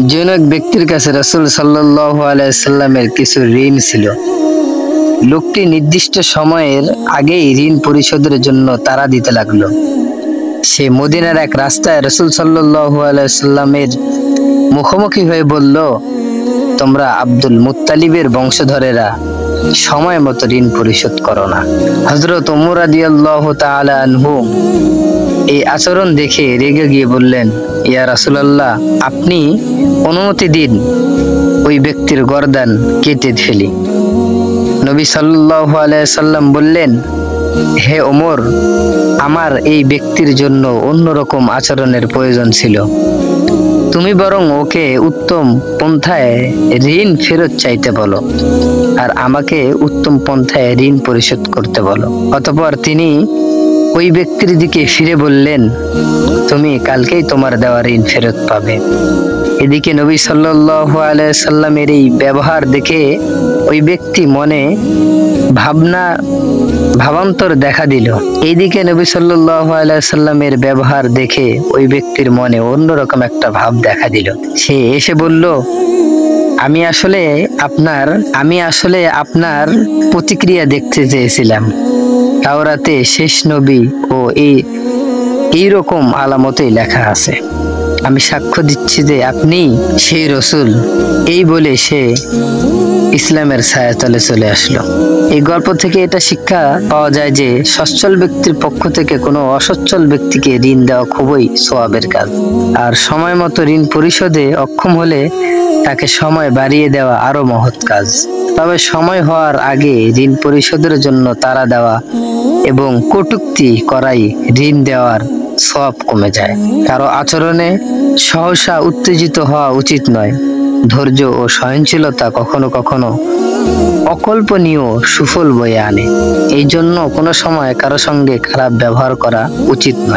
যেন এক ব্যক্তির কাছে রাসূল সাল্লাল্লাহু আলাইহি সাল্লামের কিছু ঋণ ছিল। লোকটি নির্দিষ্ট সময়ের আগেই ঋণ পরিশোধের জন্য তাড়া দিতে লাগলো। সে মদিনার এক রাস্তায় রাসূল সাল্লাল্লাহু আলাইহি সাল্লামের মুখোমুখি হয়ে বলল, তোমরা আব্দুল মুত্তালিবের বংশধরেরা সময় মতো ঋণ পরিশোধ করো না। হযরত ওমর রাদিয়াল্লাহু তাআলা আনহু এই আচরণ দেখে রেগে গিয়ে বললেন, ইয়া রাসূলুল্লাহ, আপনি অনুমতি দিন ওই ব্যক্তির গর্দান কেটে ফেলি। নবী সাল্লাল্লাহু আলাইহি সাল্লাম বললেন, হে ওমর, আমার এই ব্যক্তির জন্য অন্যরকম আচরণের প্রয়োজন ছিল। তুমি বরং ওকে উত্তম পন্থায় ঋণ ফেরত চাইতে বলো আর আমাকে উত্তম পন্থায় ঋণ পরিশোধ করতে বলো। অতঃপর তিনি ওই ব্যক্তির দিকে ফিরে বললেন, তুমি কালকেই তোমার দেওয়া ঋণ ফেরত পাবে। এদিকে নবী সাল্লাল্লাহু আলাইহি সাল্লামের এই ব্যবহার দেখে ওই ব্যক্তি মনে ভাবান্তর দেখা দিল। এইদিকে নবী সাল্লাল্লাহু আলাইহি সাল্লামের ব্যবহার দেখে ওই ব্যক্তির মনে অন্যরকম একটা ভাব দেখা দিল। সে এসে বলল, আমি আসলে আপনার প্রতিক্রিয়া দেখতে চেয়েছিলাম। তাওরাতে শেষ নবী ও এইরকম আলামতেই লেখা আছে। আমি সাক্ষ্য দিচ্ছি যে আপনি সেই রসূল। এই বলে সে ইসলামের ছায়াতলে চলে আসলো। এই গল্প থেকে এটা শিক্ষা পাওয়া যায় যে সচ্ছল ব্যক্তির পক্ষ থেকে কোনো অসচ্ছল ব্যক্তিকে ঋণ দেওয়া খুবই সওয়াবের কাজ, আর সময় মতো ঋণ পরিশোধে অক্ষম হলে তাকে সময় বাড়িয়ে দেওয়া আরো মহৎ কাজ। তবে সময় হওয়ার আগে ঋণ পরিশোধের জন্য তাড়া দেওয়া এবং কটূক্তি করাই ঋণ দেওয়ার সওয়াব কমে যায়। কারো আচরণে সহসা উত্তেজিত হওয়া উচিত নয়। ধৈর্য ও সহনশীলতা কখনো কখনো অকল্পনীয় সুফল বয়ে আনে। এই জন্য কোনো সময় কারো সঙ্গে খারাপ ব্যবহার করা উচিত নয়।